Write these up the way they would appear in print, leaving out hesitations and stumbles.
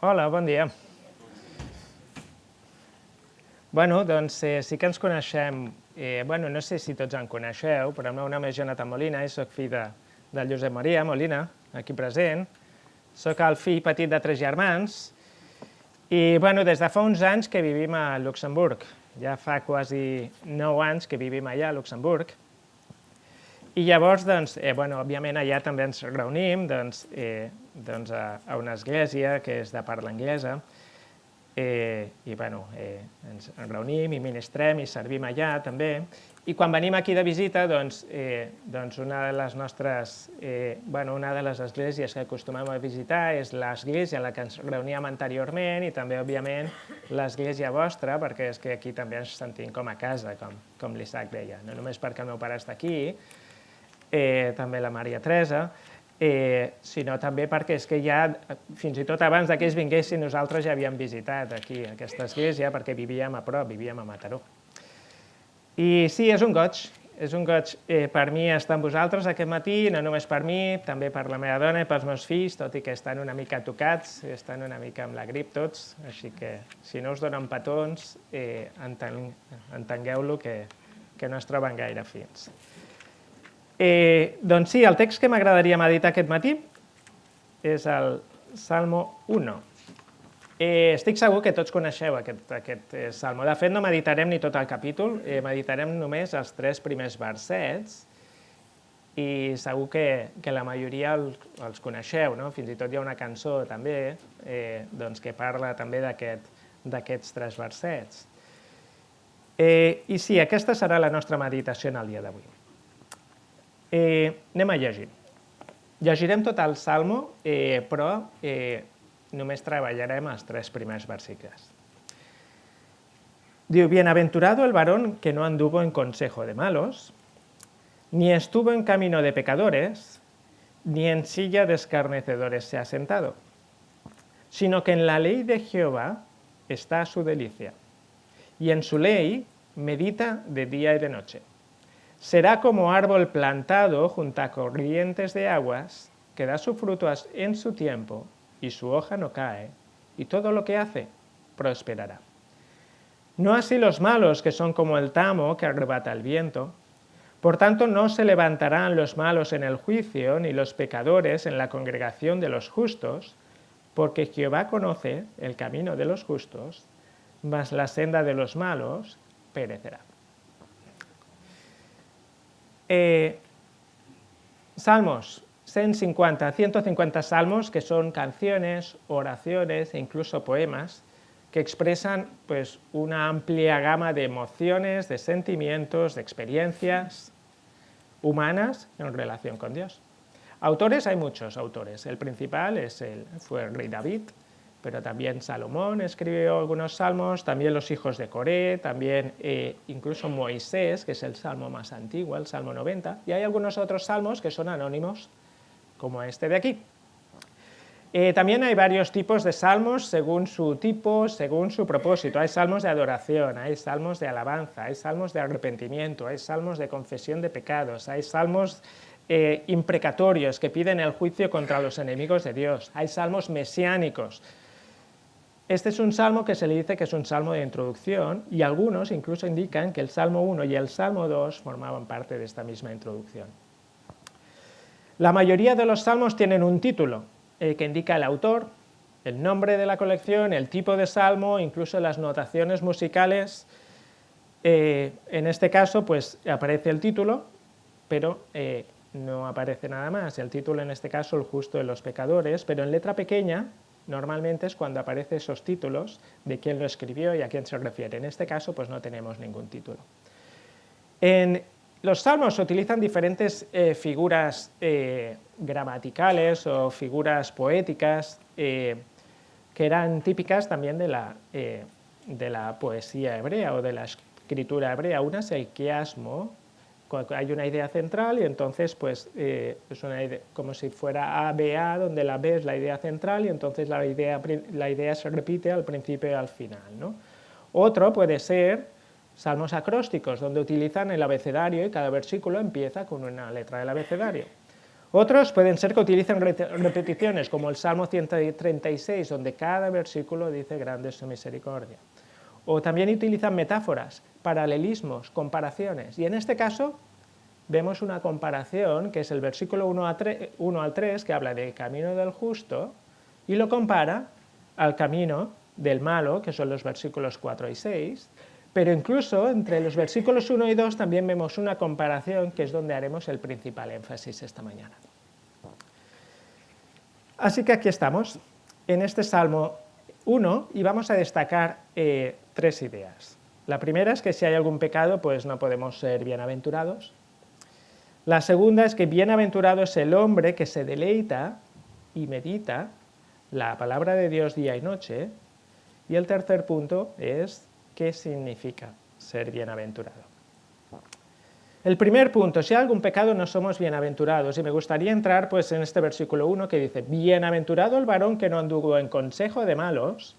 Hola, bon dia. Bueno, doncs sí que ens coneixem, no sé si tots en coneixeu, però el meu nom és Jonathan Molina i soc fill de Josep Maria Molina, aquí present. Soc el fill petit de 3 germans i des de fa uns anys que vivim a Luxemburg. Ja fa quasi 9 anys que vivim allà a Luxemburg. I llavors, òbviament allà també ens reunim a una església que és de parla anglesa ens reunim i ministrem i servim allà també. I quan venim aquí de visita, una de les esglésies que acostumem a visitar és l'església en la que ens reuníem anteriorment i també, òbviament, l'església vostra, perquè és que aquí també ens sentim com a casa, com l'Isaac deia. No només perquè el meu pare està aquí, també la Maria Teresa, sinó també perquè és que ja, fins i tot abans que ells vinguessin, nosaltres ja havíem visitat aquí aquesta església perquè vivíem a prop, vivíem a Mataró. I sí, és un goig per mi estar amb vosaltres aquest matí, no només per mi, també per la meva dona i pels meus fills, tot i que estan una mica tocats, estan una mica amb la grip tots, així que si no us donen petons, entengueu-lo que no es troben gaire fins. Doncs sí, el text que m'agradaria meditar aquest matí és el Salmo 1. Estic segur que tots coneixeu aquest salmo. De fet, no meditarem ni tot el capítol, meditarem només els 3 primers versets i segur que la majoria els coneixeu, no? Fins i tot hi ha una cançó també que parla també d'aquests 3 versets. I sí, aquesta serà la nostra meditació en el dia d'avui. Anem a llegir. Llegirem tot el Salmo, però només treballarem els 3 primers versículos. Diu, bienaventurado el varón que no anduvo en consejo de malos, ni estuvo en camino de pecadores, ni en silla de escarnecedores se ha sentado, sino que en la ley de Jehová está su delicia, y en su ley medita de día y de noche. Será como árbol plantado junto a corrientes de aguas, que da su fruto en su tiempo, y su hoja no cae, y todo lo que hace prosperará. No así los malos, que son como el tamo que arrebata el viento. Por tanto, no se levantarán los malos en el juicio, ni los pecadores en la congregación de los justos, porque Jehová conoce el camino de los justos, mas la senda de los malos perecerá. Salmos, 150 salmos que son canciones, oraciones e incluso poemas que expresan una amplia gama de emociones, de sentimientos, de experiencias humanas en relación con Dios. Autores, hay muchos autores. El principal fue el rey David, pero también Salomón escribió algunos salmos, también los hijos de Coré, también incluso Moisés, que es el salmo más antiguo, el Salmo 90, y hay algunos otros salmos que son anónimos, como este de aquí. También hay varios tipos de salmos según su tipo, según su propósito. Hay salmos de adoración, hay salmos de alabanza, hay salmos de arrepentimiento, hay salmos de confesión de pecados, hay salmos imprecatorios que piden el juicio contra los enemigos de Dios, hay salmos mesiánicos. Este es un salmo que se le dice que es un salmo de introducción y algunos incluso indican que el Salmo 1 y el Salmo 2 formaban parte de esta misma introducción. La mayoría de los salmos tienen un título que indica el autor, el nombre de la colección, el tipo de salmo, incluso las notaciones musicales. En este caso aparece el título, pero no aparece nada más. El título en este caso, el justo de los pecadores, pero en letra pequeña normalmente es cuando aparecen esos títulos de quién lo escribió y a quién se refiere. En este caso no tenemos ningún título. En los salmos se utilizan diferentes figuras gramaticales o figuras poéticas que eran típicas también de la poesía hebrea o de la escritura hebrea. Una es el quiasmo, hay una idea central y entonces es una idea, como si fuera A, B, A, donde la B es la idea central y entonces la idea se repite al principio y al final, ¿no? Otro puede ser salmos acrósticos, donde utilizan el abecedario y cada versículo empieza con una letra del abecedario. Otros pueden ser que utilicen repeticiones, como el Salmo 136, donde cada versículo dice grande es su misericordia. O también utilizan metáforas, paralelismos, comparaciones. Y en este caso vemos una comparación, que es el versículo 1 al 3, que habla del camino del justo, y lo compara al camino del malo, que son los versículos 4 y 6, pero incluso entre los versículos 1 y 2 también vemos una comparación, que es donde haremos el principal énfasis esta mañana. Así que aquí estamos, en este Salmo 1, y vamos a destacar 3 ideas. La primera es que si hay algún pecado, pues no podemos ser bienaventurados. La segunda es que bienaventurado es el hombre que se deleita y medita la palabra de Dios día y noche. Y el tercer punto es qué significa ser bienaventurado. El primer punto, si hay algún pecado no somos bienaventurados, y me gustaría entrar pues en este versículo 1 que dice: bienaventurado el varón que no anduvo en consejo de malos,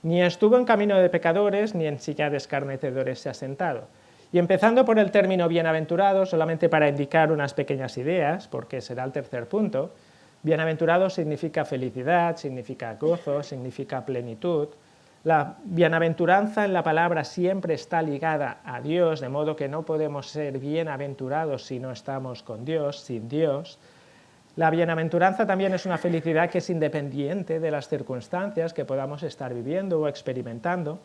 ni estuvo en camino de pecadores, ni en silla de escarnecedores se ha sentado. Y empezando por el término bienaventurado, solamente para indicar unas pequeñas ideas, porque será el tercer punto, bienaventurado significa felicidad, significa gozo, significa plenitud. La bienaventuranza en la palabra siempre está ligada a Dios, de modo que no podemos ser bienaventurados si no estamos con Dios, sin Dios. La bienaventuranza también es una felicidad que es independiente de las circunstancias que podamos estar viviendo o experimentando.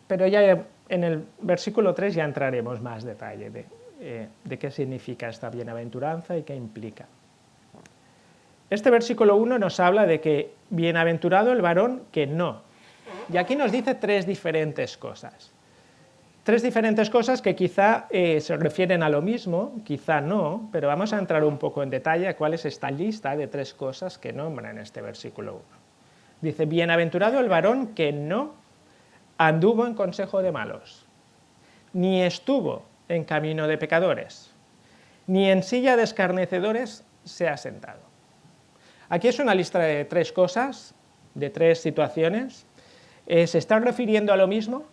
Pero ya en el versículo 3 ya entraremos más detalle de qué significa esta bienaventuranza y qué implica. Este versículo 1 nos habla de que bienaventurado el varón que no. Y aquí nos dice 3 diferentes cosas. 3 diferentes cosas que quizá se refieren a lo mismo, quizá no, pero vamos a entrar un poco en detalle a cuál es esta lista de 3 cosas que nombra en este versículo 1. Dice, bienaventurado el varón que no anduvo en consejo de malos, ni estuvo en camino de pecadores, ni en silla de escarnecedores se ha sentado. Aquí es una lista de 3 cosas, de 3 situaciones. ¿Se están refiriendo a lo mismo?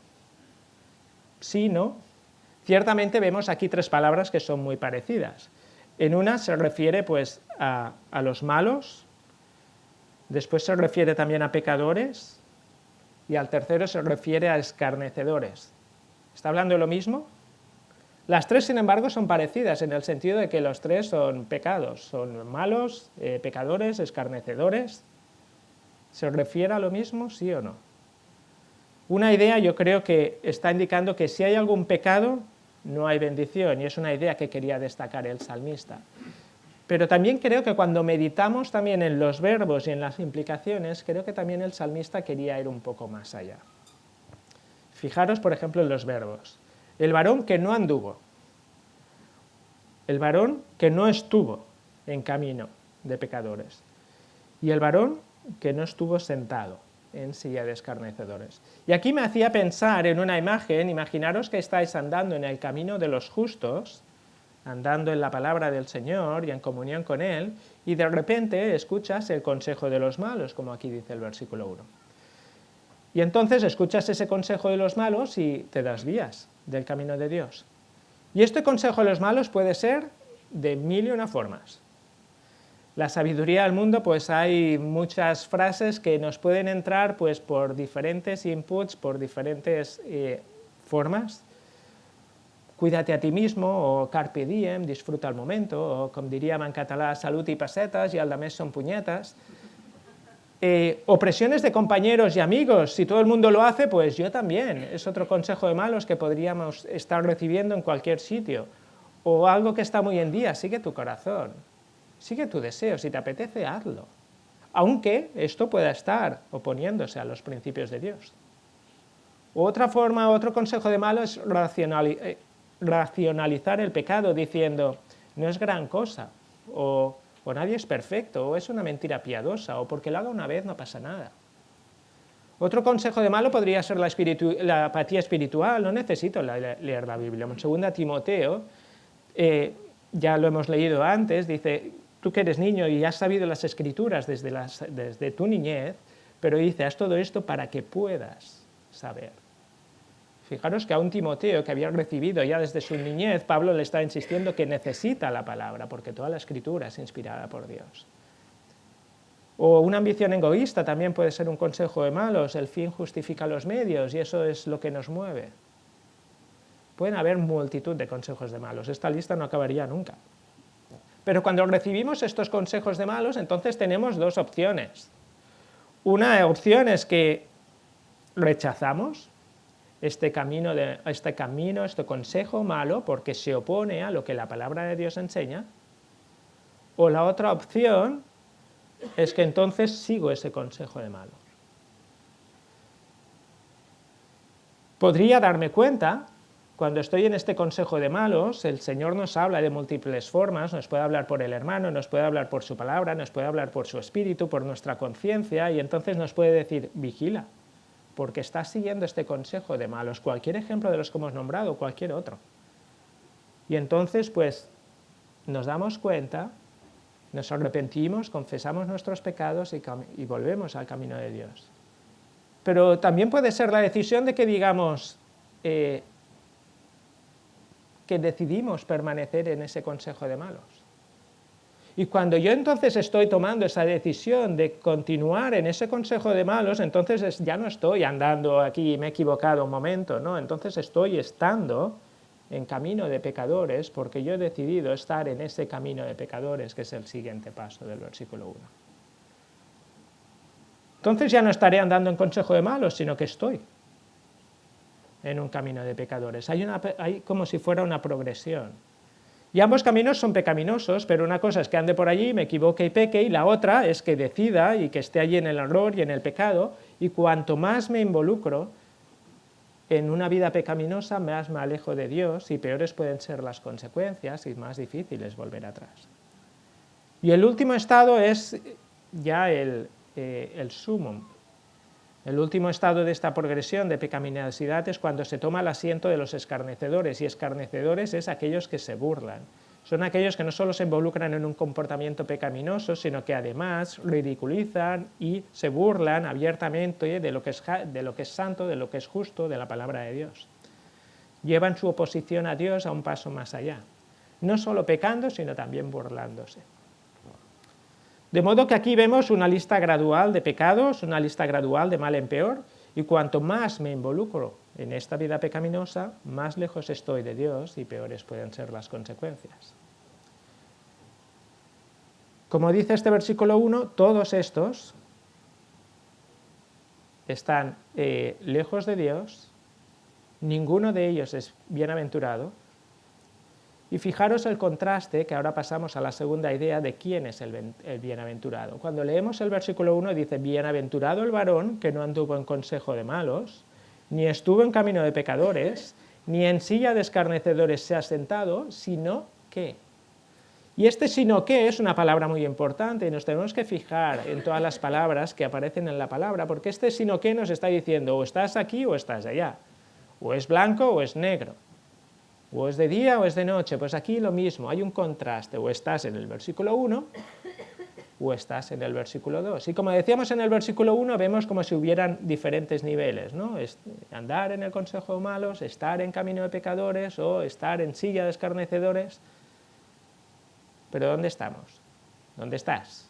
Sí, no. Ciertamente vemos aquí 3 palabras que son muy parecidas. En una se refiere pues, a los malos, después se refiere también a pecadores, y al tercero se refiere a escarnecedores. ¿Está hablando de lo mismo? Las 3, sin embargo, son parecidas en el sentido de que los 3 son pecados, son malos, pecadores, escarnecedores. ¿Se refiere a lo mismo, sí o no? Una idea yo creo que está indicando que si hay algún pecado, no hay bendición, y es una idea que quería destacar el salmista. Pero también creo que cuando meditamos también en los verbos y en las implicaciones, creo que también el salmista quería ir un poco más allá. Fijaros, por ejemplo, en los verbos. El varón que no anduvo, el varón que no estuvo en camino de pecadores, y el varón que no estuvo sentado en silla de escarnecedores. Y aquí me hacía pensar en una imagen, imaginaros que estáis andando en el camino de los justos, andando en la palabra del Señor y en comunión con Él, y de repente escuchas el consejo de los malos, como aquí dice el versículo 1. Y entonces escuchas ese consejo de los malos y te desvías del camino de Dios. Y este consejo de los malos puede ser de 1000 y una formas. La sabiduría del mundo, pues hay muchas frases que nos pueden entrar pues, por diferentes inputs, por diferentes formas. Cuídate a ti mismo, o carpe diem, disfruta el momento, o com diríem en català, salut i pessetes, i el de més són punyetes. Opresiones de compañeros y amigos, si todo el mundo lo hace, pues yo también. Es otro consejo de malos que podríamos estar recibiendo en cualquier sitio. O algo que está muy en día, sigue tu corazón, sigue tu deseo, si te apetece, hazlo. Aunque esto pueda estar oponiéndose a los principios de Dios. Otra forma, otro consejo de malo es racionalizar el pecado diciendo, no es gran cosa, o nadie es perfecto, o es una mentira piadosa, o porque lo haga una vez no pasa nada. Otro consejo de malo podría ser la apatía espiritual, no necesito leer la Biblia. En 2 Timoteo, ya lo hemos leído antes, dice, tú que eres niño y has sabido las Escrituras desde tu niñez, pero dice, haz todo esto para que puedas saber. Fijaros que a un Timoteo que había recibido ya desde su niñez, Pablo le está insistiendo que necesita la palabra, porque toda la escritura es inspirada por Dios. O una ambición egoísta también puede ser un consejo de malos, el fin justifica los medios y eso es lo que nos mueve. Pueden haber multitud de consejos de malos, esta lista no acabaría nunca. Pero cuando recibimos estos consejos de malos, entonces tenemos dos opciones. Una opción es que rechazamos este consejo malo porque se opone a lo que la palabra de Dios enseña, o la otra opción es que entonces sigo ese consejo de malos. Podría darme cuenta, cuando estoy en este consejo de malos, el Señor nos habla de múltiples formas, nos puede hablar por el hermano, nos puede hablar por su palabra, nos puede hablar por su espíritu, por nuestra conciencia, y entonces nos puede decir, vigila, porque estás siguiendo este consejo de malos, cualquier ejemplo de los que hemos nombrado, cualquier otro. Y entonces, pues, nos damos cuenta, nos arrepentimos, confesamos nuestros pecados y volvemos al camino de Dios. Pero también puede ser la decisión de que digamos que decidimos permanecer en ese consejo de malos. Y cuando yo entonces estoy tomando esa decisión de continuar en ese consejo de malos, entonces ya no estoy andando aquí y me he equivocado un momento, ¿no? Entonces estoy estando en camino de pecadores porque yo he decidido estar en ese camino de pecadores, que es el siguiente paso del versículo 1. Entonces ya no estaré andando en consejo de malos, sino que estoy en un camino de pecadores. Hay como si fuera una progresión. Y ambos caminos son pecaminosos, pero una cosa es que ande por allí, me equivoque y peque, y la otra es que decida y que esté allí en el error y en el pecado, y cuanto más me involucro en una vida pecaminosa, más me alejo de Dios y peores pueden ser las consecuencias y más difícil es volver atrás. Y el último estado es ya el sumum. El último estado de esta progresión de pecaminosidad es cuando se toma el asiento de los escarnecedores, y escarnecedores es aquellos que se burlan. Son aquellos que no solo se involucran en un comportamiento pecaminoso, sino que además ridiculizan y se burlan abiertamente de lo que es santo, de lo que es justo, de la palabra de Dios. Llevan su oposición a Dios a un paso más allá, no solo pecando, sino también burlándose. De modo que aquí vemos una lista gradual de pecados, una lista gradual de mal en peor, y cuanto más me involucro en esta vida pecaminosa, más lejos estoy de Dios y peores pueden ser las consecuencias. Como dice este versículo 1, todos estos están lejos de Dios, ninguno de ellos es bienaventurado, y fijaros el contraste, que ahora pasamos a la segunda idea de quién es el bienaventurado. Cuando leemos el versículo 1 dice, bienaventurado el varón que no anduvo en consejo de malos, ni estuvo en camino de pecadores, ni en silla de escarnecedores se ha sentado, sino que. Y este sino que es una palabra muy importante y nos tenemos que fijar en todas las palabras que aparecen en la palabra, porque este sino que nos está diciendo o estás aquí o estás allá, o es blanco o es negro. O es de día o es de noche, pues aquí lo mismo, hay un contraste, o estás en el versículo 1 o estás en el versículo 2. Y como decíamos en el versículo 1, vemos como si hubieran diferentes niveles, ¿no? Andar en el consejo de malos, estar en camino de pecadores o estar en silla de escarnecedores. Pero ¿dónde estamos? ¿Dónde estás?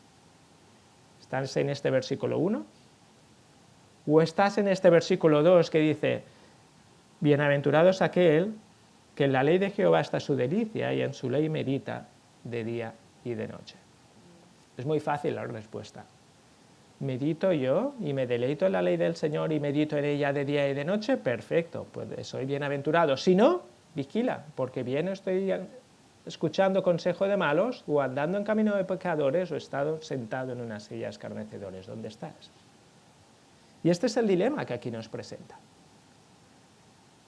¿Estás en este versículo 1? ¿O estás en este versículo 2 que dice, bienaventurado es aquel que en la ley de Jehová está su delicia y en su ley medita de día y de noche? Es muy fácil la respuesta. ¿Medito yo y me deleito en la ley del Señor y medito en ella de día y de noche? Perfecto, pues soy bienaventurado. Si no, vigila, porque bien estoy escuchando consejo de malos o andando en camino de pecadores o he estado sentado en una silla de escarnecedores. ¿Dónde estás? Y este es el dilema que aquí nos presenta.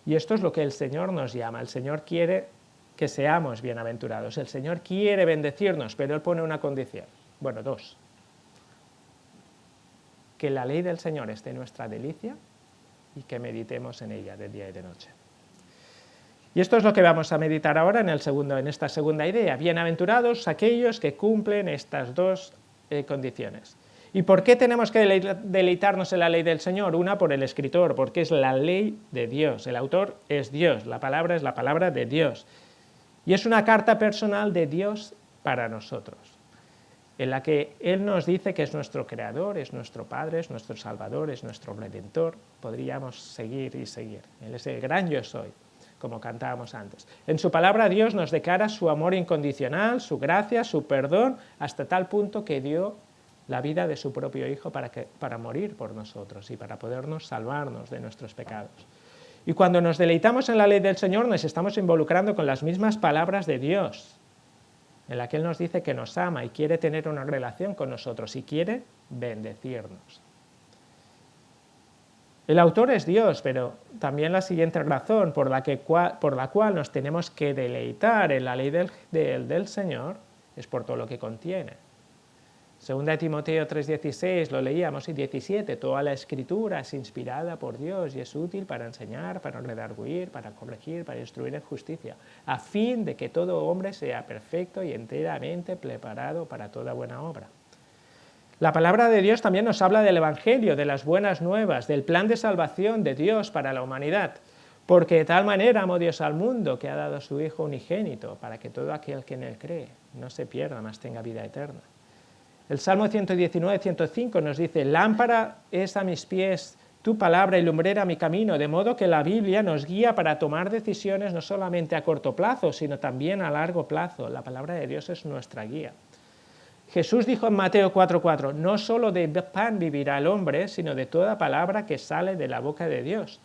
Y esto es lo que el Señor nos llama. El Señor quiere que seamos bienaventurados. El Señor quiere bendecirnos, pero Él pone una condición. Bueno, dos. Que la ley del Señor esté en nuestra delicia y que meditemos en ella de día y de noche. Y esto es lo que vamos a meditar ahora en esta segunda idea. Bienaventurados aquellos que cumplen estas dos condiciones. ¿Y por qué tenemos que deleitarnos en la ley del Señor? Una, por el escritor, porque es la ley de Dios. El autor es Dios, la palabra es la palabra de Dios. Y es una carta personal de Dios para nosotros, en la que Él nos dice que es nuestro Creador, es nuestro Padre, es nuestro Salvador, es nuestro Redentor. Podríamos seguir y seguir. Él es el gran yo soy, como cantábamos antes. En su palabra Dios nos declara su amor incondicional, su gracia, su perdón, hasta tal punto que dio la vida de su propio Hijo para morir por nosotros y para podernos salvarnos de nuestros pecados. Y cuando nos deleitamos en la ley del Señor nos estamos involucrando con las mismas palabras de Dios, en la que Él nos dice que nos ama y quiere tener una relación con nosotros y quiere bendecirnos. El autor es Dios, pero también la siguiente razón por la cual nos tenemos que deleitar en la ley del Señor es por todo lo que contiene. Segunda de Timoteo 3:16, lo leíamos, y 17, toda la Escritura es inspirada por Dios y es útil para enseñar, para redarguir, para corregir, para instruir en justicia, a fin de que todo hombre sea perfecto y enteramente preparado para toda buena obra. La palabra de Dios también nos habla del Evangelio, de las buenas nuevas, del plan de salvación de Dios para la humanidad, porque de tal manera amó Dios al mundo que ha dado a su Hijo unigénito, para que todo aquel que en Él cree no se pierda, mas tenga vida eterna. El Salmo 119, 105 nos dice, lámpara es a mis pies tu palabra y lumbrera mi camino, de modo que la Biblia nos guía para tomar decisiones no solamente a corto plazo, sino también a largo plazo. La palabra de Dios es nuestra guía. Jesús dijo en Mateo 4:4, no solo de pan vivirá el hombre, sino de toda palabra que sale de la boca de Dios.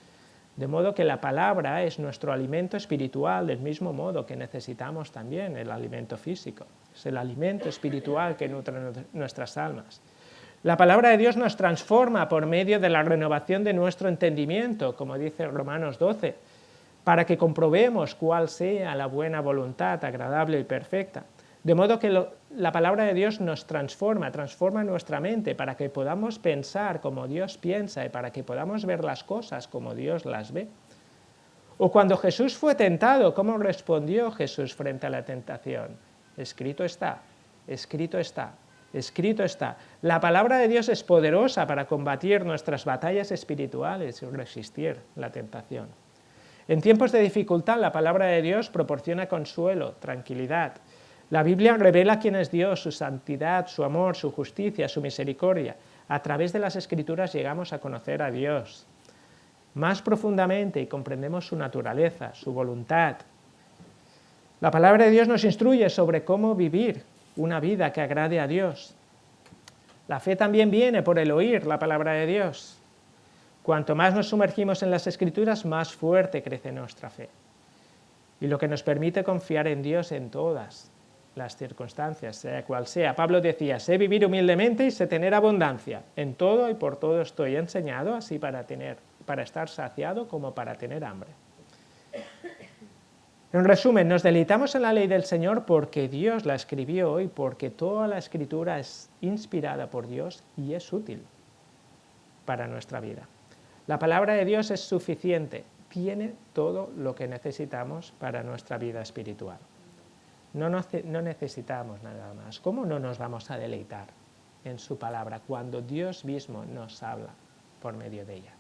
De modo que la palabra es nuestro alimento espiritual, del mismo modo que necesitamos también el alimento físico. Es el alimento espiritual que nutre nuestras almas. La palabra de Dios nos transforma por medio de la renovación de nuestro entendimiento, como dice Romanos 12, para que comprobemos cuál sea la buena voluntad, agradable y perfecta. De modo que la palabra de Dios nos transforma nuestra mente para que podamos pensar como Dios piensa y para que podamos ver las cosas como Dios las ve. O cuando Jesús fue tentado, ¿cómo respondió Jesús frente a la tentación? Escrito está, escrito está, escrito está. La palabra de Dios es poderosa para combatir nuestras batallas espirituales y resistir la tentación. En tiempos de dificultad, la palabra de Dios proporciona consuelo, tranquilidad. La Biblia revela quién es Dios, su santidad, su amor, su justicia, su misericordia. A través de las Escrituras llegamos a conocer a Dios más profundamente y comprendemos su naturaleza, su voluntad. La palabra de Dios nos instruye sobre cómo vivir una vida que agrade a Dios. La fe también viene por el oír la palabra de Dios. Cuanto más nos sumergimos en las Escrituras, más fuerte crece nuestra fe. Y lo que nos permite confiar en Dios en todas las circunstancias, sea cual sea. Pablo decía, sé vivir humildemente y sé tener abundancia. En todo y por todo estoy enseñado, así para estar saciado como para tener hambre. En resumen, nos deleitamos en la ley del Señor porque Dios la escribió y porque toda la Escritura es inspirada por Dios y es útil para nuestra vida. La palabra de Dios es suficiente, tiene todo lo que necesitamos para nuestra vida espiritual. No necesitamos nada más. ¿Cómo no nos vamos a deleitar en su palabra cuando Dios mismo nos habla por medio de ella?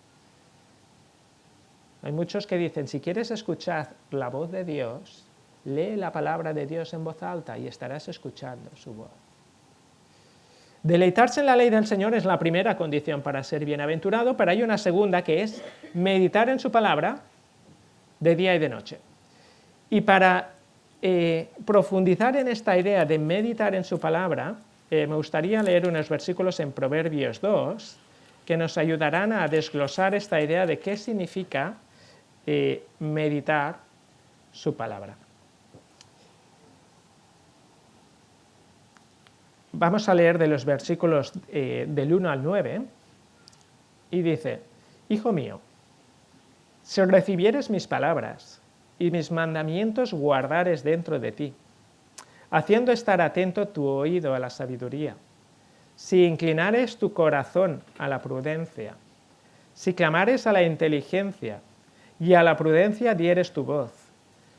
Hay muchos que dicen, si quieres escuchar la voz de Dios, lee la palabra de Dios en voz alta y estarás escuchando su voz. Deleitarse en la ley del Señor es la primera condición para ser bienaventurado, pero hay una segunda que es meditar en su palabra de día y de noche. Y para profundizar en esta idea de meditar en su palabra, me gustaría leer unos versículos en Proverbios 2 que nos ayudarán a desglosar esta idea de qué significa meditar su palabra. Vamos a leer de los versículos del 1 al 9 y dice, Hijo mío, si recibieres mis palabras y mis mandamientos guardares dentro de ti, haciendo estar atento tu oído a la sabiduría, si inclinares tu corazón a la prudencia, si clamares a la inteligencia y a la prudencia dieres tu voz,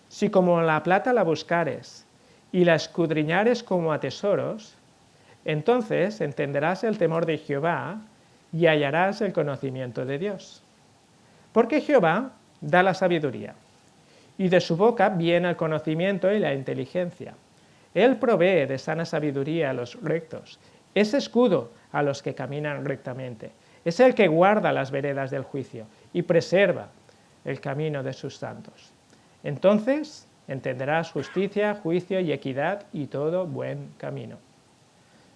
si como la plata la buscares y la escudriñares como a tesoros, Entonces entenderás el temor de Jehová y hallarás el conocimiento de Dios. Porque Jehová da la sabiduría, y de su boca viene el conocimiento y la inteligencia. Él provee de sana sabiduría a los rectos, es escudo a los que caminan rectamente. Es el que guarda las veredas del juicio y preserva el camino de sus santos. Entonces entenderás justicia, juicio y equidad y todo buen camino.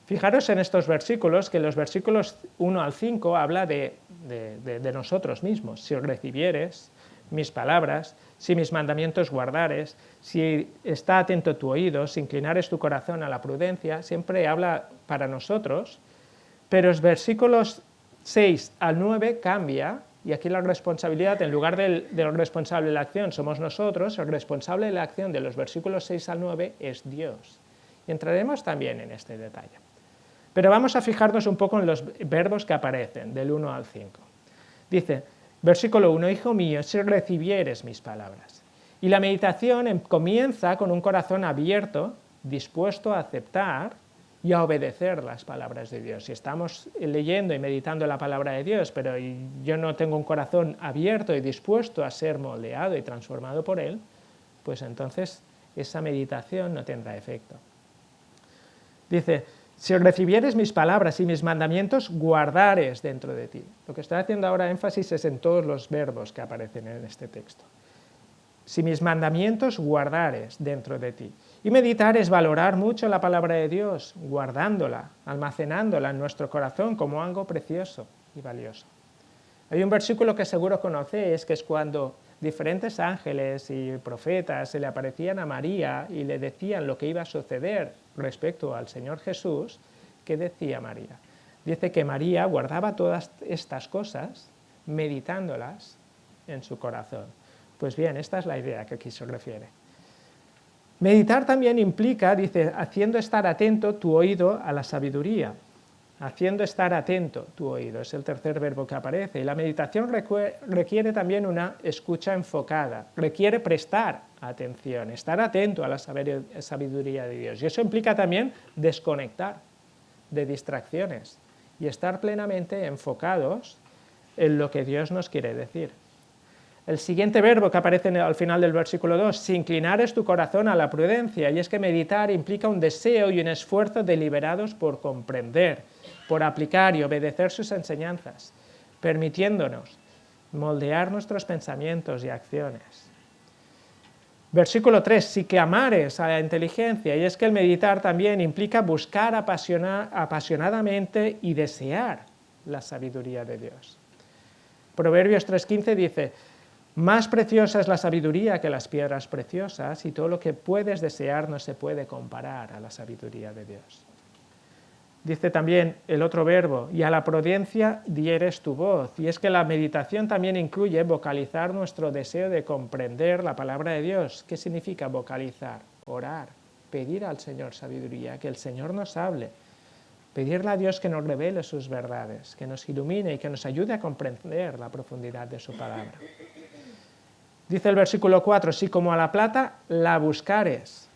Fijaros en estos versículos, que los versículos 1 al 5 habla de nosotros mismos. Si recibieres mis palabras, si mis mandamientos guardares, si está atento tu oído, si inclinares tu corazón a la prudencia, siempre habla para nosotros, pero los versículos 6 al 9 cambia, y aquí la responsabilidad, en lugar del responsable de la acción somos nosotros, el responsable de la acción de los versículos 6 al 9 es Dios. Y entraremos también en este detalle. Pero vamos a fijarnos un poco en los verbos que aparecen, del 1 al 5. Dice, versículo 1, hijo mío, si recibieres mis palabras. Y la meditación comienza con un corazón abierto, dispuesto a aceptar y a obedecer las palabras de Dios. Si estamos leyendo y meditando la palabra de Dios, pero yo no tengo un corazón abierto y dispuesto a ser moldeado y transformado por Él, pues entonces esa meditación no tendrá efecto. Dice, si recibieres mis palabras y mis mandamientos, guardares dentro de ti. Lo que estoy haciendo ahora énfasis es en todos los verbos que aparecen en este texto. Si mis mandamientos guardares dentro de ti. Y meditar es valorar mucho la palabra de Dios, guardándola, almacenándola en nuestro corazón como algo precioso y valioso. Hay un versículo que seguro conocéis, que es cuando diferentes ángeles y profetas se le aparecían a María y le decían lo que iba a suceder respecto al Señor Jesús. ¿Qué decía María? Dice que María guardaba todas estas cosas, meditándolas en su corazón. Pues bien, esta es la idea que aquí se refiere. Meditar también implica, dice, haciendo estar atento tu oído a la sabiduría. Haciendo estar atento tu oído, es el tercer verbo que aparece. Y la meditación requiere también una escucha enfocada, requiere prestar atención, estar atento a la sabiduría de Dios. Y eso implica también desconectar de distracciones y estar plenamente enfocados en lo que Dios nos quiere decir. El siguiente verbo que aparece al final del versículo 2, si inclinares tu corazón a la prudencia, y es que meditar implica un deseo y un esfuerzo deliberados por comprender, por aplicar y obedecer sus enseñanzas, permitiéndonos moldear nuestros pensamientos y acciones. Versículo 3, si clamares a la inteligencia, y es que el meditar también implica buscar apasionadamente y desear la sabiduría de Dios. Proverbios 3:15 dice, más preciosa es la sabiduría que las piedras preciosas, y todo lo que puedes desear no se puede comparar a la sabiduría de Dios. Dice también el otro verbo, y a la prudencia dieres tu voz. Y es que la meditación también incluye vocalizar nuestro deseo de comprender la palabra de Dios. ¿Qué significa vocalizar? Orar, pedir al Señor sabiduría, que el Señor nos hable, pedirle a Dios que nos revele sus verdades, que nos ilumine y que nos ayude a comprender la profundidad de su palabra. Dice el versículo 4, si como a la plata la buscares.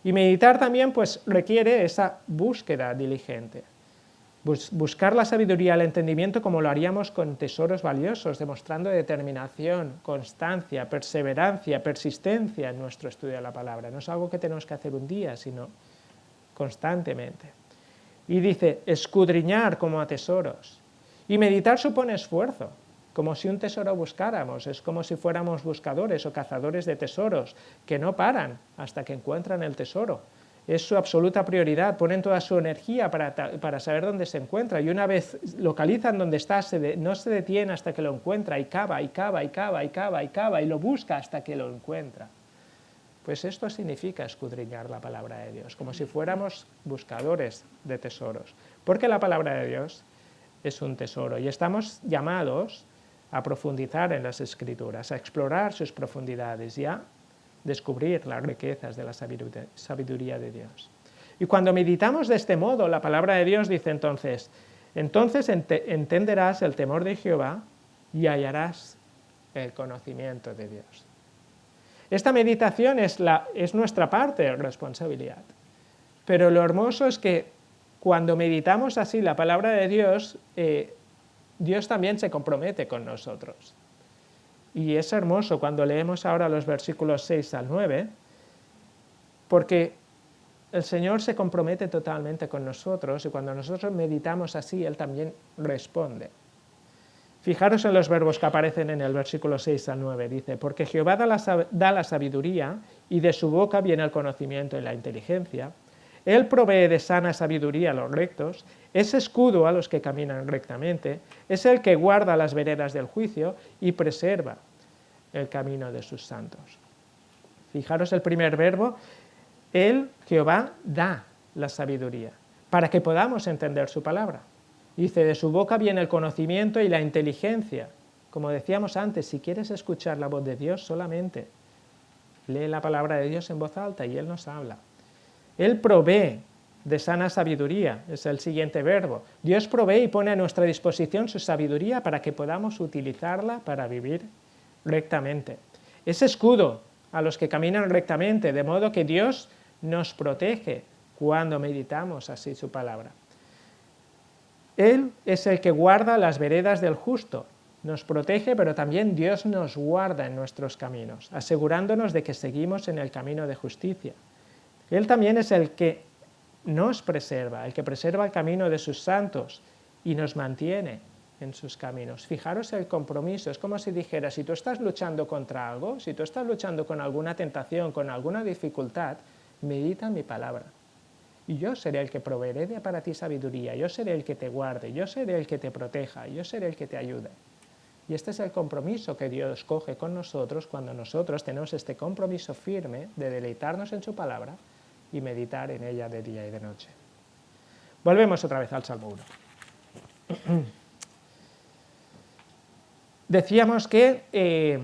Y meditar también pues requiere esa búsqueda diligente. Buscar la sabiduría, el entendimiento como lo haríamos con tesoros valiosos, demostrando determinación, constancia, perseverancia, persistencia en nuestro estudio de la palabra. No es algo que tenemos que hacer un día, sino constantemente. Y dice, escudriñar como a tesoros. Y meditar supone esfuerzo, como si un tesoro buscáramos, es como si fuéramos buscadores o cazadores de tesoros, que no paran hasta que encuentran el tesoro. Es su absoluta prioridad, ponen toda su energía para saber dónde se encuentra, y una vez localizan dónde está, no se detiene hasta que lo encuentra, y cava, y cava, y cava, y cava, y cava, y lo busca hasta que lo encuentra. Pues esto significa escudriñar la palabra de Dios, como si fuéramos buscadores de tesoros, porque la palabra de Dios es un tesoro, y estamos llamados a profundizar en las Escrituras, a explorar sus profundidades y a descubrir las riquezas de la sabiduría de Dios. Y cuando meditamos de este modo, la palabra de Dios dice entonces entenderás el temor de Jehová y hallarás el conocimiento de Dios. Esta meditación es nuestra parte de responsabilidad, pero lo hermoso es que cuando meditamos así la palabra de Dios, Dios también se compromete con nosotros. Y es hermoso cuando leemos ahora los versículos 6 al 9, porque el Señor se compromete totalmente con nosotros y cuando nosotros meditamos así, Él también responde. Fijaros en los verbos que aparecen en el versículo 6 al 9, dice, porque Jehová da la sabiduría y de su boca viene el conocimiento y la inteligencia. Él provee de sana sabiduría a los rectos, es escudo a los que caminan rectamente, es el que guarda las veredas del juicio y preserva el camino de sus santos. Fijaros el primer verbo, Él, Jehová, da la sabiduría, para que podamos entender su palabra. Dice, de su boca viene el conocimiento y la inteligencia. Como decíamos antes, si quieres escuchar la voz de Dios, solamente lee la palabra de Dios en voz alta y Él nos habla. Él provee de sana sabiduría, es el siguiente verbo. Dios provee y pone a nuestra disposición su sabiduría para que podamos utilizarla para vivir rectamente. Es escudo a los que caminan rectamente, de modo que Dios nos protege cuando meditamos así su palabra. Él es el que guarda las veredas del justo, nos protege, pero también Dios nos guarda en nuestros caminos, asegurándonos de que seguimos en el camino de justicia. Él también es el que nos preserva, el que preserva el camino de sus santos y nos mantiene en sus caminos. Fijaros el compromiso, es como si dijera, si tú estás luchando contra algo, si tú estás luchando con alguna tentación, con alguna dificultad, medita en mi palabra. Y yo seré el que proveeré para ti sabiduría, yo seré el que te guarde, yo seré el que te proteja, yo seré el que te ayude. Y este es el compromiso que Dios coge con nosotros cuando nosotros tenemos este compromiso firme de deleitarnos en su palabra y meditar en ella de día y de noche. Volvemos otra vez al Salmo 1. Decíamos que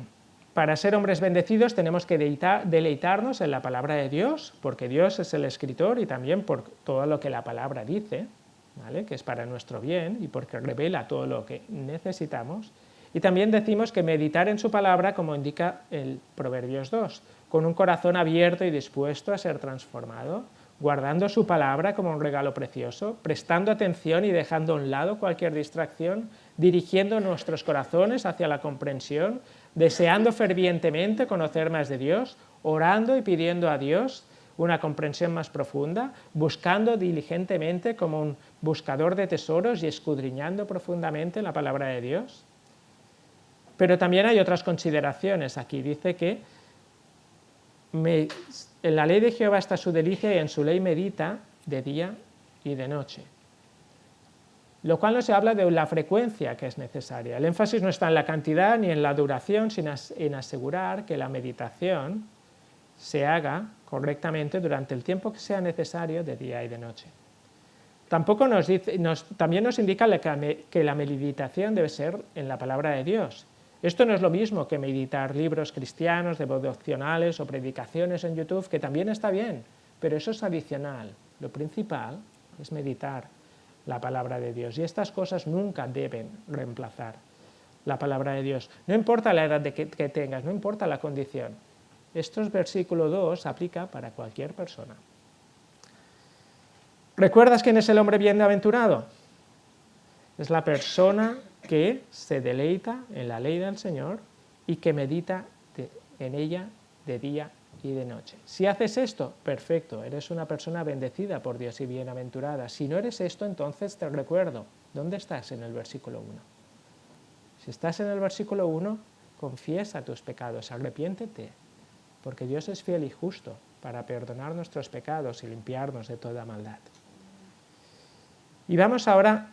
para ser hombres bendecidos tenemos que deleitarnos en la palabra de Dios, porque Dios es el escritor y también por todo lo que la palabra dice, ¿vale? Que es para nuestro bien y porque revela todo lo que necesitamos. Y también decimos que meditar en su palabra, como indica el Proverbios 2, con un corazón abierto y dispuesto a ser transformado, guardando su palabra como un regalo precioso, prestando atención y dejando a un lado cualquier distracción, dirigiendo nuestros corazones hacia la comprensión, deseando fervientemente conocer más de Dios, orando y pidiendo a Dios una comprensión más profunda, buscando diligentemente como un buscador de tesoros y escudriñando profundamente la palabra de Dios. Pero también hay otras consideraciones. Aquí dice que en la ley de Jehová está su delicia y en su ley medita de día y de noche. Lo cual no se habla de la frecuencia que es necesaria. El énfasis no está en la cantidad ni en la duración, sino en asegurar que la meditación se haga correctamente durante el tiempo que sea necesario de día y de noche. También nos indica que la meditación debe ser en la palabra de Dios. Esto no es lo mismo que meditar libros cristianos, devocionales o predicaciones en YouTube, que también está bien, pero eso es adicional. Lo principal es meditar la palabra de Dios y estas cosas nunca deben reemplazar la palabra de Dios. No importa la edad que tengas, no importa la condición. Estos versículo 2 aplica para cualquier persona. ¿Recuerdas quién es el hombre bienaventurado? Es la persona que se deleita en la ley del Señor y que medita en ella de día y de noche. Si haces esto, perfecto, eres una persona bendecida por Dios y bienaventurada. Si no eres esto, entonces te recuerdo, ¿dónde estás en el versículo 1? Si estás en el versículo 1, confiesa tus pecados, arrepiéntete, porque Dios es fiel y justo para perdonar nuestros pecados y limpiarnos de toda maldad. Y vamos ahora,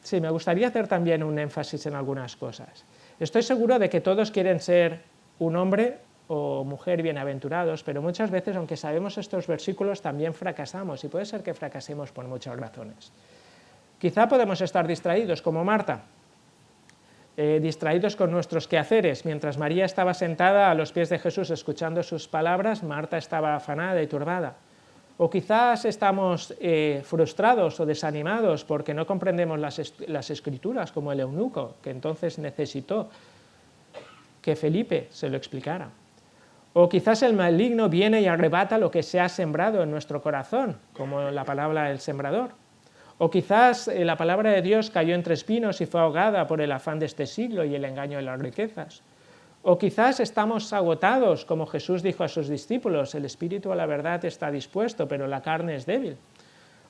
sí, me gustaría hacer también un énfasis en algunas cosas. Estoy seguro de que todos quieren ser un hombre o mujer bienaventurados, pero muchas veces, aunque sabemos estos versículos, también fracasamos, y puede ser que fracasemos por muchas razones. Quizá podemos estar distraídos, como Marta, distraídos con nuestros quehaceres. Mientras María estaba sentada a los pies de Jesús escuchando sus palabras, Marta estaba afanada y turbada. O quizás estamos frustrados o desanimados porque no comprendemos las escrituras, como el eunuco, que entonces necesitó que Felipe se lo explicara. O quizás el maligno viene y arrebata lo que se ha sembrado en nuestro corazón, como la palabra del sembrador. O quizás la palabra de Dios cayó entre espinos y fue ahogada por el afán de este siglo y el engaño de las riquezas. O quizás estamos agotados, como Jesús dijo a sus discípulos, el espíritu a la verdad está dispuesto, pero la carne es débil.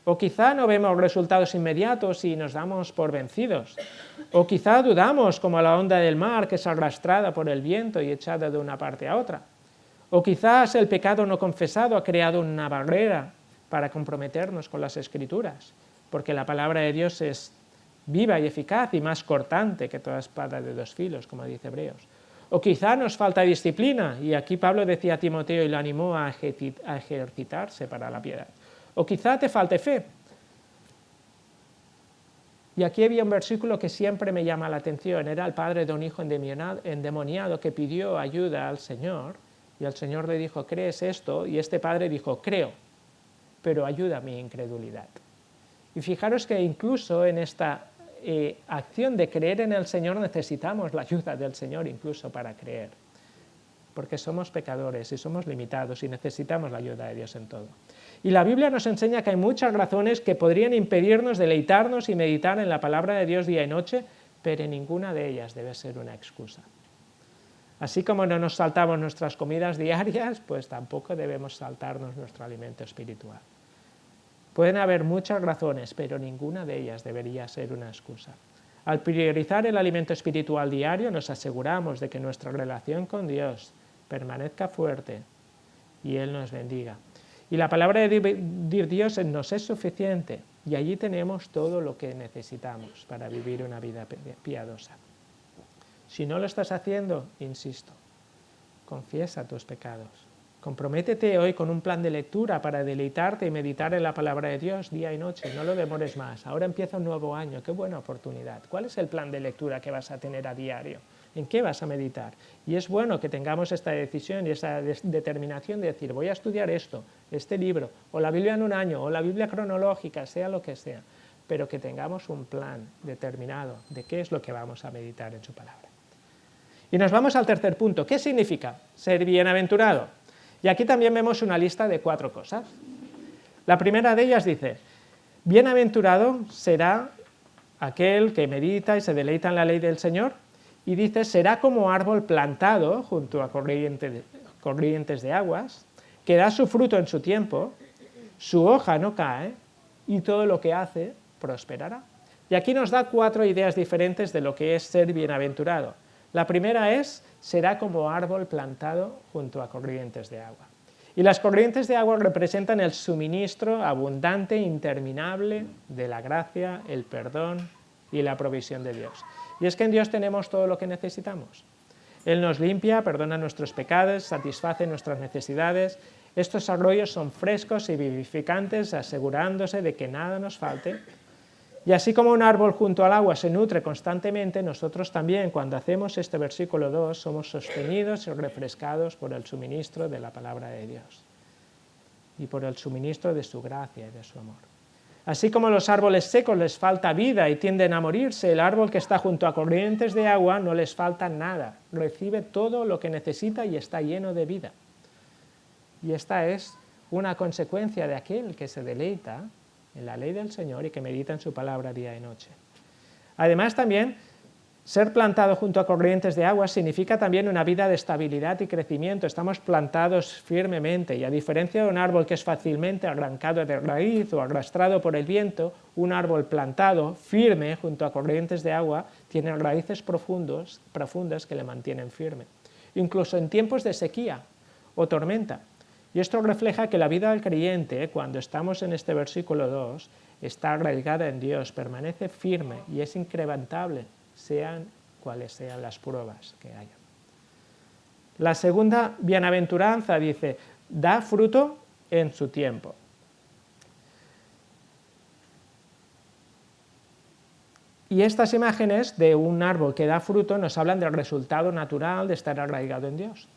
O quizá no vemos resultados inmediatos y nos damos por vencidos. O quizá dudamos como la onda del mar que es arrastrada por el viento y echada de una parte a otra. O quizás el pecado no confesado ha creado una barrera para comprometernos con las Escrituras, porque la palabra de Dios es viva y eficaz y más cortante que toda espada de dos filos, como dice Hebreos. O quizá nos falta disciplina, y aquí Pablo decía a Timoteo y lo animó a ejercitarse para la piedad. O quizá te falte fe. Y aquí había un versículo que siempre me llama la atención, era el padre de un hijo endemoniado que pidió ayuda al Señor, y el Señor le dijo, ¿crees esto? Y este padre dijo, creo, pero ayuda a mi incredulidad. Y fijaros que incluso en esta acción de creer en el Señor necesitamos la ayuda del Señor incluso para creer, porque somos pecadores y somos limitados y necesitamos la ayuda de Dios en todo. Y la Biblia nos enseña que hay muchas razones que podrían impedirnos deleitarnos y meditar en la palabra de Dios día y noche, pero ninguna de ellas debe ser una excusa. Así como no nos saltamos nuestras comidas diarias, pues tampoco debemos saltarnos nuestro alimento espiritual. Pueden haber muchas razones, pero ninguna de ellas debería ser una excusa. Al priorizar el alimento espiritual diario, nos aseguramos de que nuestra relación con Dios permanezca fuerte y Él nos bendiga. Y la palabra de Dios nos es suficiente, y allí tenemos todo lo que necesitamos para vivir una vida piadosa. Si no lo estás haciendo, insisto, confiesa tus pecados. Comprométete hoy con un plan de lectura para deleitarte y meditar en la palabra de Dios día y noche. No lo demores más. Ahora empieza un nuevo año. Qué buena oportunidad. ¿Cuál es el plan de lectura que vas a tener a diario? ¿En qué vas a meditar? Y es bueno que tengamos esta decisión y esa determinación de decir, voy a estudiar esto, este libro, o la Biblia en un año, o la Biblia cronológica, sea lo que sea, pero que tengamos un plan determinado de qué es lo que vamos a meditar en su palabra. Y nos vamos al tercer punto. ¿Qué significa ser bienaventurado? Y aquí también vemos una lista de 4 cosas. La primera de ellas dice, bienaventurado será aquel que medita y se deleita en la ley del Señor, y dice, será como árbol plantado junto a corrientes de aguas, que da su fruto en su tiempo, su hoja no cae, y todo lo que hace prosperará. Y aquí nos da 4 ideas diferentes de lo que es ser bienaventurado. La primera es, será como árbol plantado junto a corrientes de agua. Y las corrientes de agua representan el suministro abundante e interminable de la gracia, el perdón y la provisión de Dios. Y es que en Dios tenemos todo lo que necesitamos. Él nos limpia, perdona nuestros pecados, satisface nuestras necesidades. Estos arroyos son frescos y vivificantes, asegurándose de que nada nos falte. Y así como un árbol junto al agua se nutre constantemente, nosotros también, cuando hacemos este versículo 2, somos sostenidos y refrescados por el suministro de la palabra de Dios y por el suministro de su gracia y de su amor. Así como los árboles secos les falta vida y tienden a morirse, el árbol que está junto a corrientes de agua no les falta nada, recibe todo lo que necesita y está lleno de vida. Y esta es una consecuencia de aquel que se deleita en la ley del Señor y que medita en su palabra día y noche. Además también, ser plantado junto a corrientes de agua significa también una vida de estabilidad y crecimiento. Estamos plantados firmemente y a diferencia de un árbol que es fácilmente arrancado de raíz o arrastrado por el viento, un árbol plantado firme junto a corrientes de agua tiene raíces profundas que le mantienen firme, incluso en tiempos de sequía o tormenta. Y esto refleja que la vida del creyente, cuando estamos en este versículo 2, está arraigada en Dios, permanece firme y es inquebrantable, sean cuales sean las pruebas que haya. La segunda bienaventuranza dice, da fruto en su tiempo. Y estas imágenes de un árbol que da fruto nos hablan del resultado natural de estar arraigado en Dios.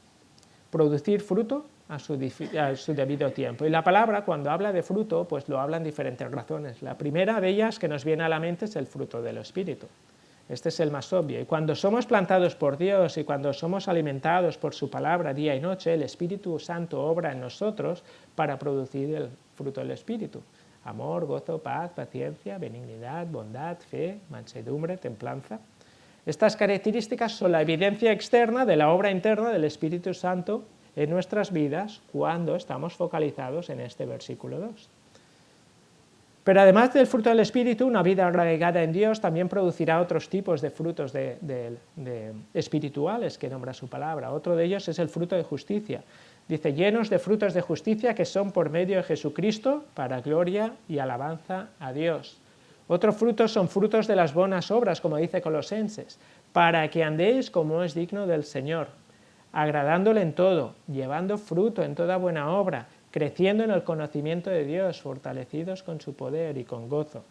Producir fruto a su debido tiempo. Y la palabra, cuando habla de fruto, pues lo habla en diferentes razones. La primera de ellas que nos viene a la mente es el fruto del Espíritu. Este es el más obvio. Y cuando somos plantados por Dios y cuando somos alimentados por su palabra día y noche, el Espíritu Santo obra en nosotros para producir el fruto del Espíritu. Amor, gozo, paz, paciencia, benignidad, bondad, fe, mansedumbre, templanza. Estas características son la evidencia externa de la obra interna del Espíritu Santo en nuestras vidas cuando estamos focalizados en este versículo 2. Pero además del fruto del Espíritu, una vida arraigada en Dios también producirá otros tipos de frutos espirituales que nombra su palabra. Otro de ellos es el fruto de justicia. Dice, llenos de frutos de justicia que son por medio de Jesucristo para gloria y alabanza a Dios. Otros frutos son frutos de las buenas obras, como dice Colosenses, para que andéis como es digno del Señor, agradándole en todo, llevando fruto en toda buena obra, creciendo en el conocimiento de Dios, fortalecidos con su poder y con gozo.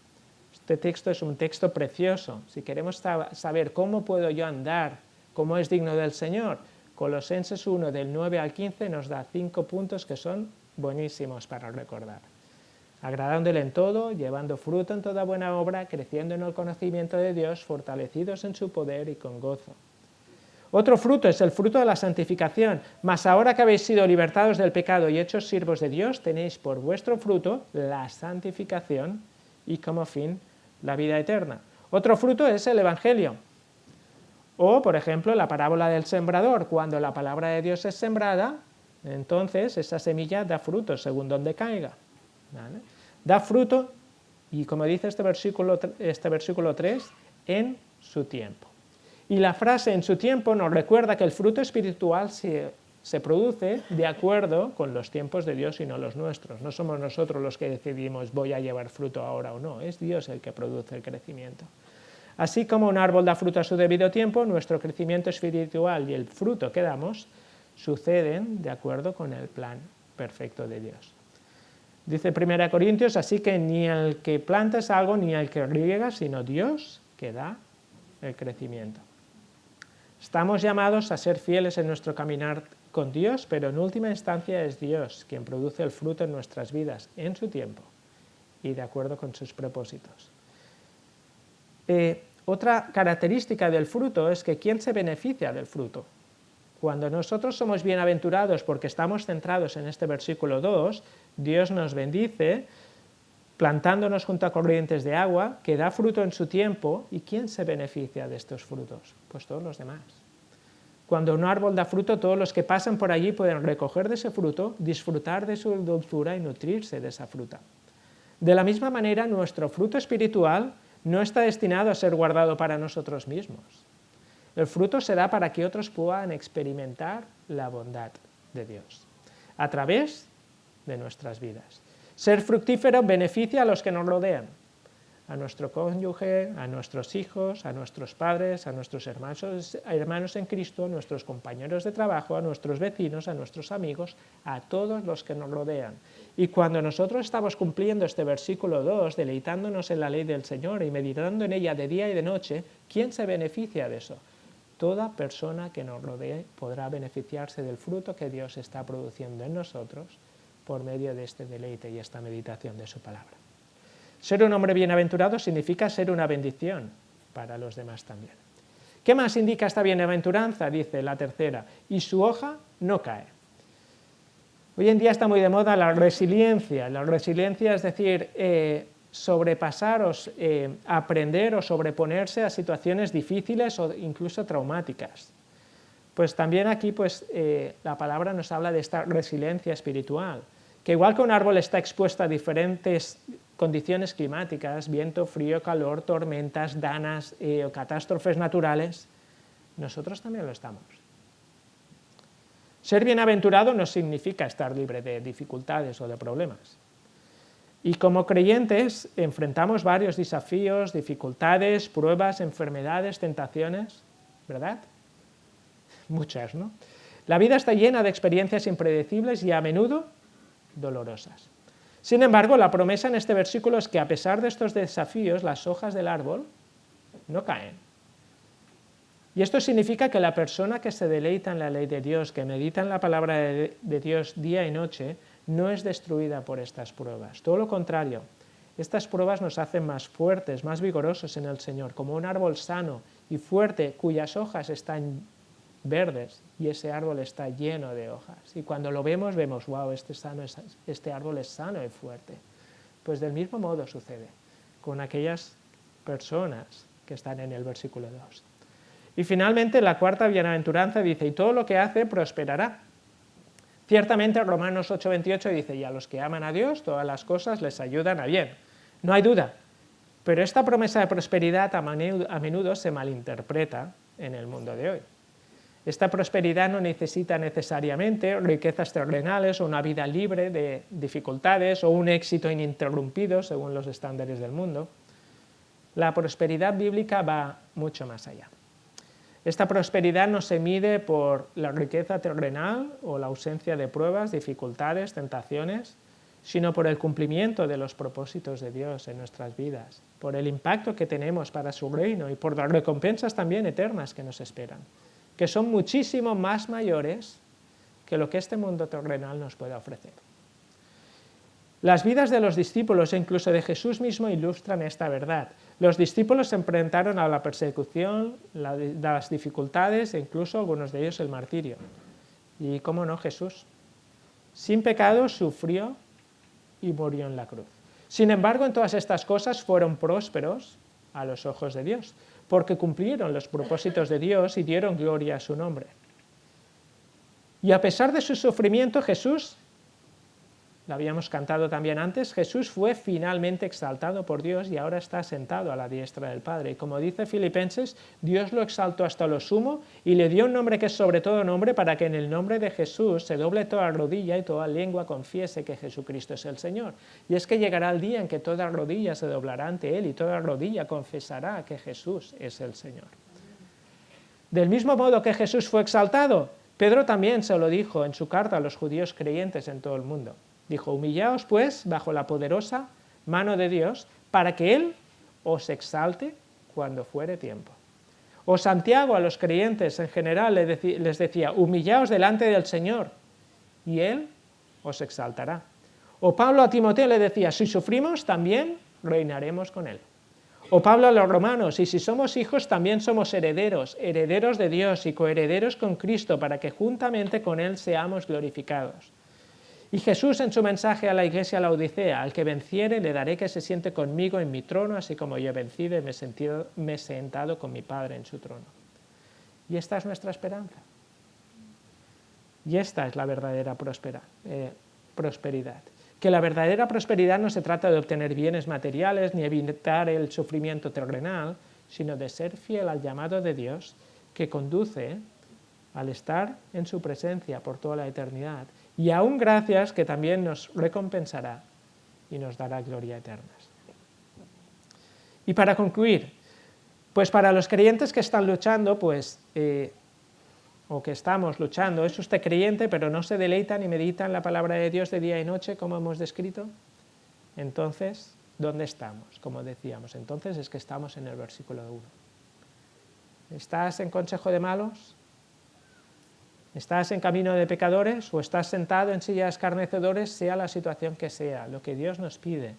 Este texto es un texto precioso. Si queremos saber cómo puedo yo andar, cómo es digno del Señor, Colosenses 1, del 9 al 15, nos da 5 puntos que son buenísimos para recordar. Agradándole en todo, llevando fruto en toda buena obra, creciendo en el conocimiento de Dios, fortalecidos en su poder y con gozo. Otro fruto es el fruto de la santificación. Mas ahora que habéis sido libertados del pecado y hechos siervos de Dios, tenéis por vuestro fruto la santificación y como fin la vida eterna. Otro fruto es el Evangelio. O, por ejemplo, la parábola del sembrador. Cuando la palabra de Dios es sembrada, entonces esa semilla da fruto según donde caiga. ¿Vale? Da fruto, y como dice este versículo 3, en su tiempo. Y la frase en su tiempo nos recuerda que el fruto espiritual se produce de acuerdo con los tiempos de Dios y no los nuestros. No somos nosotros los que decidimos voy a llevar fruto ahora o no, es Dios el que produce el crecimiento. Así como un árbol da fruto a su debido tiempo, nuestro crecimiento espiritual y el fruto que damos suceden de acuerdo con el plan perfecto de Dios. Dice 1 Corintios, así que ni el que planta es algo ni el que riega, sino Dios que da el crecimiento. Estamos llamados a ser fieles en nuestro caminar con Dios, pero en última instancia es Dios quien produce el fruto en nuestras vidas, en su tiempo y de acuerdo con sus propósitos. Otra característica del fruto es que ¿quién se beneficia del fruto? Cuando nosotros somos bienaventurados porque estamos centrados en este versículo 2, Dios nos bendice plantándonos junto a corrientes de agua, que da fruto en su tiempo, ¿y quién se beneficia de estos frutos? Pues todos los demás. Cuando un árbol da fruto, todos los que pasan por allí pueden recoger de ese fruto, disfrutar de su dulzura y nutrirse de esa fruta. De la misma manera, nuestro fruto espiritual no está destinado a ser guardado para nosotros mismos. El fruto se da para que otros puedan experimentar la bondad de Dios a través de nuestras vidas. Ser fructífero beneficia a los que nos rodean, a nuestro cónyuge, a nuestros hijos, a nuestros padres, a nuestros hermanos en Cristo, a nuestros compañeros de trabajo, a nuestros vecinos, a nuestros amigos, a todos los que nos rodean. Y cuando nosotros estamos cumpliendo este versículo 2, deleitándonos en la ley del Señor y meditando en ella de día y de noche, ¿quién se beneficia de eso? Toda persona que nos rodee podrá beneficiarse del fruto que Dios está produciendo en nosotros por medio de este deleite y esta meditación de su palabra. Ser un hombre bienaventurado significa ser una bendición para los demás también. ¿Qué más indica esta bienaventuranza? Dice la tercera, y su hoja no cae. Hoy en día está muy de moda la resiliencia. La resiliencia es decir, sobrepasar o aprender o sobreponerse a situaciones difíciles o incluso traumáticas. Pues también aquí la palabra nos habla de esta resiliencia espiritual, que igual que un árbol está expuesto a diferentes condiciones climáticas, viento, frío, calor, tormentas, dañas o catástrofes naturales, nosotros también lo estamos. Ser bienaventurado no significa estar libre de dificultades o de problemas. Y como creyentes enfrentamos varios desafíos, dificultades, pruebas, enfermedades, tentaciones, ¿verdad? Muchas, ¿no? La vida está llena de experiencias impredecibles y a menudo dolorosas. Sin embargo, la promesa en este versículo es que a pesar de estos desafíos, las hojas del árbol no caen. Y esto significa que la persona que se deleita en la ley de Dios, que medita en la palabra de Dios día y noche, no es destruida por estas pruebas. Todo lo contrario, Estas pruebas nos hacen más fuertes, más vigorosos en el Señor, como un árbol sano y fuerte cuyas hojas están verdes y ese árbol está lleno de hojas. Y cuando lo vemos, vemos, wow, este árbol es sano y fuerte. Pues del mismo modo sucede con aquellas personas que están en el versículo 2. Y finalmente la cuarta bienaventuranza dice, y todo lo que hace prosperará. Ciertamente Romanos 8:28 dice, y a los que aman a Dios todas las cosas les ayudan a bien. No hay duda, pero esta promesa de prosperidad a menudo se malinterpreta en el mundo de hoy. Esta prosperidad no necesita necesariamente riquezas terrenales o una vida libre de dificultades o un éxito ininterrumpido según los estándares del mundo. La prosperidad bíblica va mucho más allá. Esta prosperidad no se mide por la riqueza terrenal o la ausencia de pruebas, dificultades, tentaciones, sino por el cumplimiento de los propósitos de Dios en nuestras vidas, por el impacto que tenemos para su reino y por las recompensas también eternas que nos esperan, que son muchísimo más mayores que lo que este mundo terrenal nos puede ofrecer. Las vidas de los discípulos e incluso de Jesús mismo ilustran esta verdad. Los discípulos se enfrentaron a la persecución, las dificultades e incluso algunos de ellos el martirio. Y cómo no, Jesús, sin pecado, sufrió y murió en la cruz. Sin embargo, en todas estas cosas fueron prósperos a los ojos de Dios, porque cumplieron los propósitos de Dios y dieron gloria a su nombre. Y a pesar de su sufrimiento, Jesús, lo habíamos cantado también antes, Jesús fue finalmente exaltado por Dios y ahora está sentado a la diestra del Padre. Y como dice Filipenses, Dios lo exaltó hasta lo sumo y le dio un nombre que es sobre todo nombre, para que en el nombre de Jesús se doble toda rodilla y toda lengua confiese que Jesucristo es el Señor. Y es que llegará el día en que toda rodilla se doblará ante Él y toda rodilla confesará que Jesús es el Señor. Del mismo modo que Jesús fue exaltado, Pedro también se lo dijo en su carta a los judíos creyentes en todo el mundo. Dijo, humillaos pues bajo la poderosa mano de Dios, para que Él os exalte cuando fuere tiempo. O Santiago a los creyentes en general les decía, humillaos delante del Señor, y Él os exaltará. O Pablo a Timoteo le decía, si sufrimos, también reinaremos con Él. O Pablo a los romanos, y si somos hijos, también somos herederos, herederos de Dios y coherederos con Cristo, para que juntamente con Él seamos glorificados. Y Jesús en su mensaje a la iglesia de la Odisea, al que venciere le daré que se siente conmigo en mi trono, así como yo he vencido y me he sentado con mi Padre en su trono. Y esta es nuestra esperanza. Y esta es la verdadera prosperidad. Que la verdadera prosperidad no se trata de obtener bienes materiales ni evitar el sufrimiento terrenal, sino de ser fiel al llamado de Dios que conduce al estar en su presencia por toda la eternidad. Y aún gracias que también nos recompensará y nos dará gloria eterna. Y para concluir, pues para los creyentes que están luchando, o que estamos luchando, es usted creyente pero no se deleita ni medita en la palabra de Dios de día y noche, como hemos descrito, entonces, ¿dónde estamos? Como decíamos, entonces es que estamos en el versículo 1. ¿Estás en consejo de malos? ¿Estás en camino de pecadores o estás sentado en silla de escarnecedores, sea la situación que sea? Lo que Dios nos pide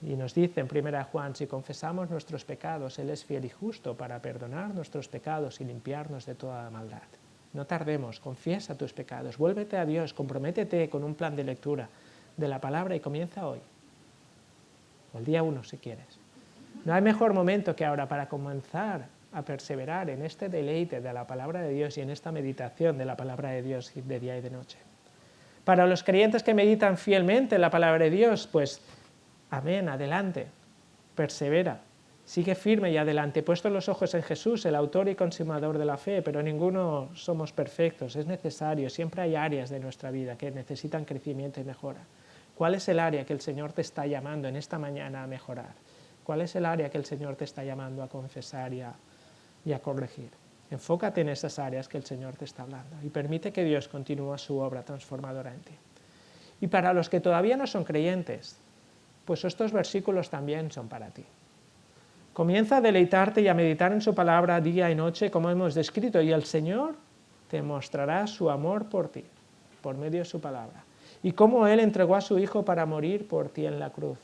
y nos dice en 1 Juan, si confesamos nuestros pecados, Él es fiel y justo para perdonar nuestros pecados y limpiarnos de toda maldad. No tardemos, confiesa tus pecados, vuélvete a Dios, comprométete con un plan de lectura de la palabra y comienza hoy, o el día 1 si quieres. No hay mejor momento que ahora para comenzar a perseverar en este deleite de la palabra de Dios y en esta meditación de la palabra de Dios de día y de noche. Para los creyentes que meditan fielmente en la palabra de Dios, pues amén, adelante, persevera, sigue firme y adelante, puesto los ojos en Jesús, el autor y consumador de la fe, pero ninguno somos perfectos, es necesario, siempre hay áreas de nuestra vida que necesitan crecimiento y mejora. ¿Cuál es el área que el Señor te está llamando en esta mañana a mejorar? ¿Cuál es el área que el Señor te está llamando a confesar y a corregir? Enfócate en esas áreas que el Señor te está hablando y permite que Dios continúe su obra transformadora en ti. Y para los que todavía no son creyentes, pues estos versículos también son para ti. Comienza a deleitarte y a meditar en su palabra día y noche, como hemos descrito, y el Señor te mostrará su amor por ti, por medio de su palabra, y cómo Él entregó a su Hijo para morir por ti en la cruz.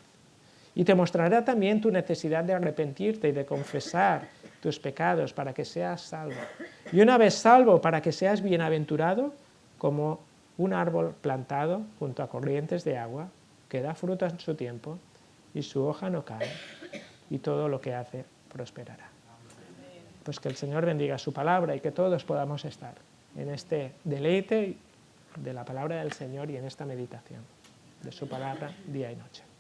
Y te mostrará también tu necesidad de arrepentirte y de confesar tus pecados para que seas salvo. Y una vez salvo, para que seas bienaventurado como un árbol plantado junto a corrientes de agua, que da fruto en su tiempo y su hoja no cae, y todo lo que hace prosperará. Pues que el Señor bendiga su palabra y que todos podamos estar en este deleite de la palabra del Señor y en esta meditación de su palabra día y noche.